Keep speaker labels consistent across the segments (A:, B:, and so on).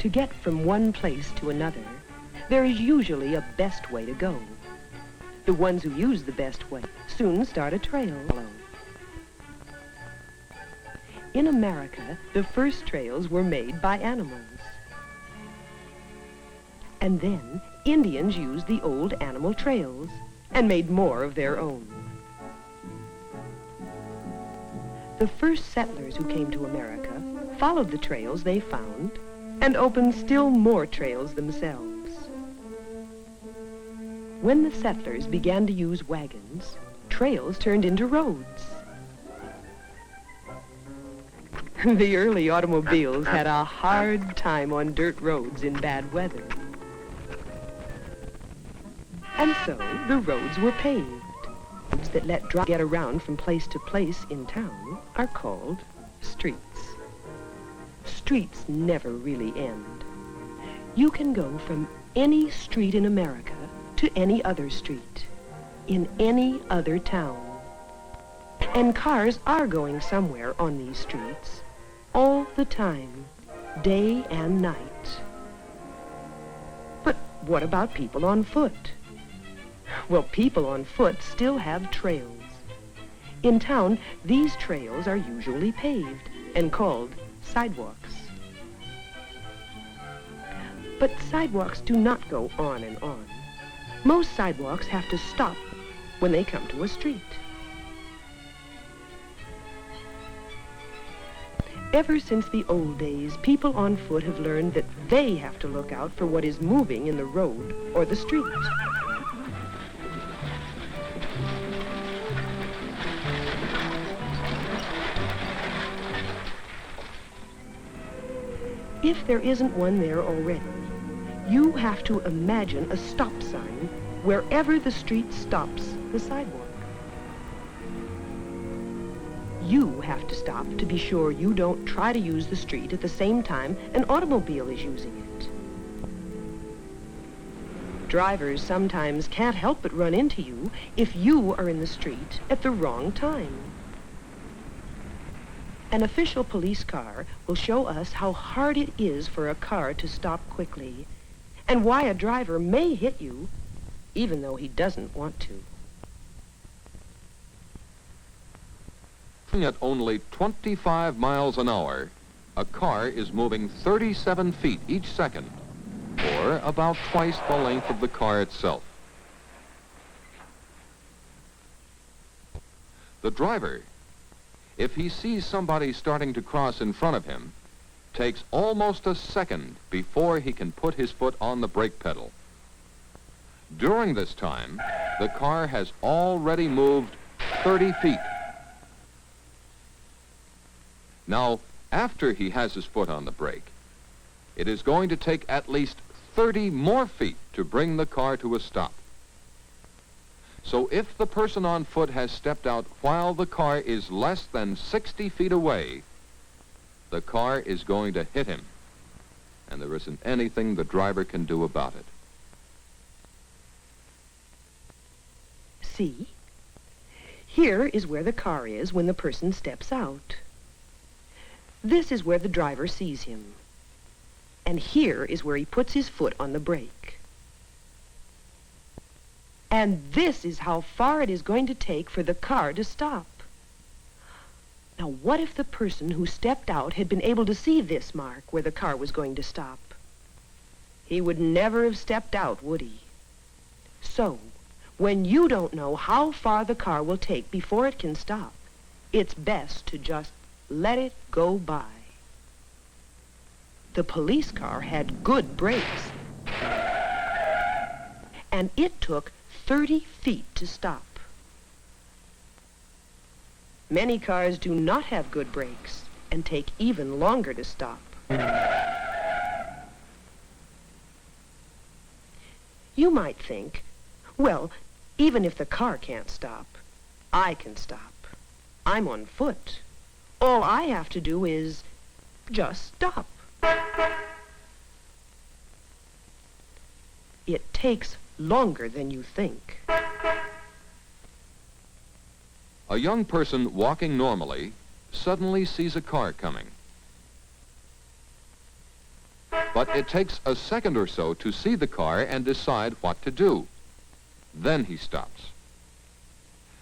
A: To get from one place to another, there is usually a best way to go. The ones who use the best way soon start a trail. In America, the first trails were made by animals. And then Indians used the old animal trails and made more of their own. The first settlers who came to America followed the trails they found and opened still more trails themselves. When the settlers began to use wagons, trails turned into roads. The early automobiles had a hard time on dirt roads in bad weather. And so the roads were paved. Roads that let drivers get around from place to place in town are called streets. Streets never really end. You can go from any street in America to any other street, in any other town. And cars are going somewhere on these streets all the time, day and night. But what about people on foot? Well, people on foot still have trails. In town, these trails are usually paved and called sidewalks. But sidewalks do not go on and on. Most sidewalks have to stop when they come to a street. Ever since the old days, people on foot have learned that they have to look out for what is moving in the road or the street. If there isn't one there already, you have to imagine a stop sign wherever the street stops the sidewalk. You have to stop to be sure you don't try to use the street at the same time an automobile is using it. Drivers sometimes can't help but run into you if you are in the street at the wrong time. An official police car will show us how hard it is for a car to stop quickly, and why a driver may hit you even though he doesn't want to.
B: At only 25 miles an hour, a car is moving 37 feet each second, or about twice the length of the car itself. The driver, if he sees somebody starting to cross in front of him, takes almost a second before he can put his foot on the brake pedal. During this time, the car has already moved 30 feet. Now, after he has his foot on the brake, it is going to take at least 30 more feet to bring the car to a stop. So if the person on foot has stepped out while the car is less than 60 feet away, the car is going to hit him, and there isn't anything the driver can do about it.
A: See? Here is where the car is when the person steps out. This is where the driver sees him. And here is where he puts his foot on the brake. And this is how far it is going to take for the car to stop. Now, what if the person who stepped out had been able to see this mark where the car was going to stop? He would never have stepped out, would he? So, when you don't know how far the car will take before it can stop, it's best to just let it go by. The police car had good brakes, and it took 30 feet to stop. Many cars do not have good brakes and take even longer to stop. You might think, well, even if the car can't stop, I can stop. I'm on foot. All I have to do is just stop. It takes longer than you think.
B: A young person walking normally suddenly sees a car coming. But But it takes a second or so to see the car and decide what to do. Then he stops.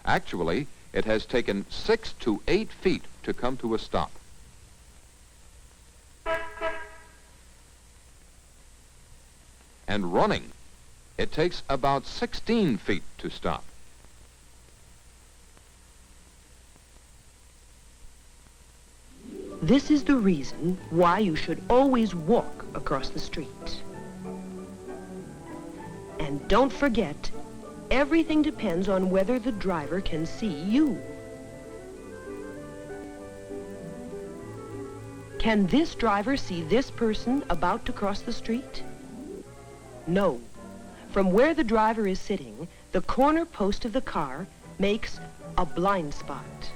B: Actually, it has taken 6 to 8 feet to come to a stop. And running, it takes about 16 feet to stop.
A: This is the reason why you should always walk across the street. And don't forget, everything depends on whether the driver can see you. Can this driver see this person about to cross the street? No. From where the driver is sitting, the corner post of the car makes a blind spot.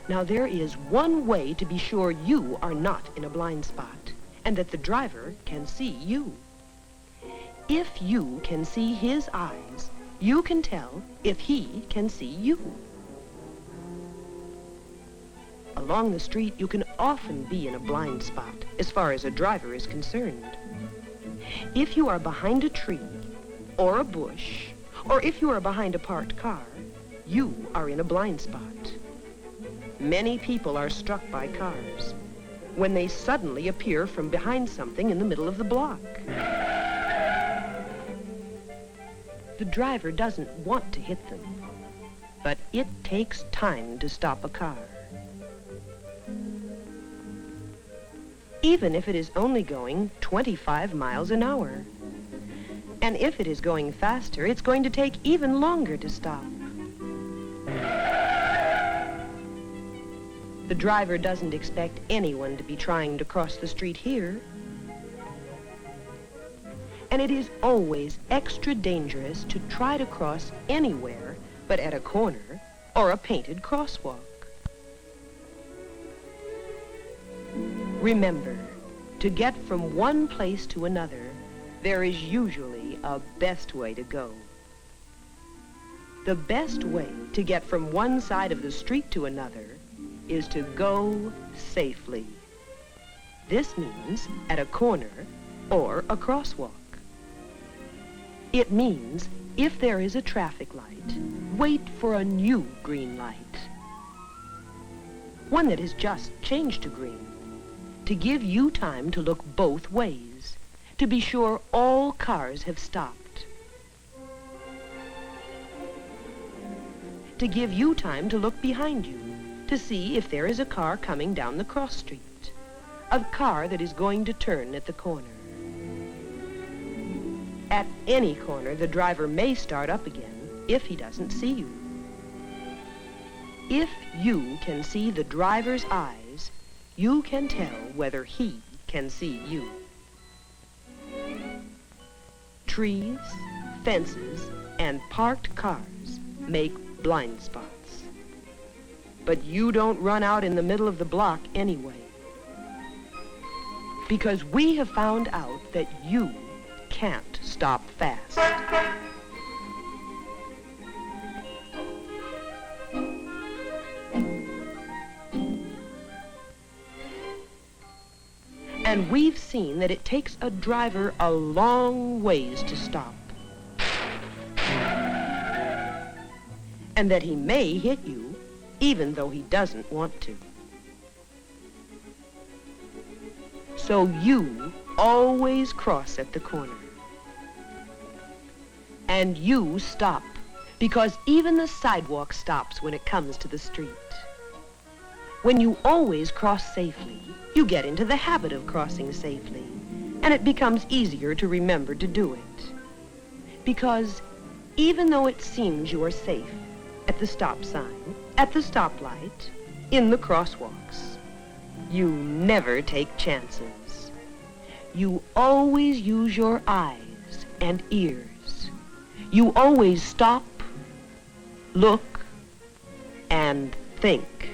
A: Now, there is one way to be sure you are not in a blind spot and that the driver can see you. If you can see his eyes, you can tell if he can see you. Along the street, you can often be in a blind spot as far as a driver is concerned. If you are behind a tree or a bush, or if you are behind a parked car, you are in a blind spot. Many people are struck by cars when they suddenly appear from behind something in the middle of the block. The driver doesn't want to hit them, but it takes time to stop a car. Even if it is only going 25 miles an hour. And if it is going faster, it's going to take even longer to stop. The driver doesn't expect anyone to be trying to cross the street here. And it is always extra dangerous to try to cross anywhere but at a corner or a painted crosswalk. Remember, to get from one place to another, there is usually a best way to go. The best way to get from one side of the street to another is to go safely. This means at a corner or a crosswalk. It means if there is a traffic light, wait for a new green light. One that has just changed to green, to give you time to look both ways, to be sure all cars have stopped. To give you time to look behind you, to see if there is a car coming down the cross street, a car that is going to turn at the corner. At any corner, the driver may start up again if he doesn't see you. If you can see the driver's eyes, you can tell whether he can see you. Trees, fences, and parked cars make blind spots. But you don't run out in the middle of the block anyway. Because we have found out that you can't stop fast. And we've seen that it takes a driver a long ways to stop. And that he may hit you even though he doesn't want to. So you always cross at the corner. And you stop, because even the sidewalk stops when it comes to the street. When you always cross safely, you get into the habit of crossing safely, and it becomes easier to remember to do it. Because even though it seems you are safe at the stop sign, at the stoplight, in the crosswalks, you never take chances. You always use your eyes and ears. You always stop, look, and think.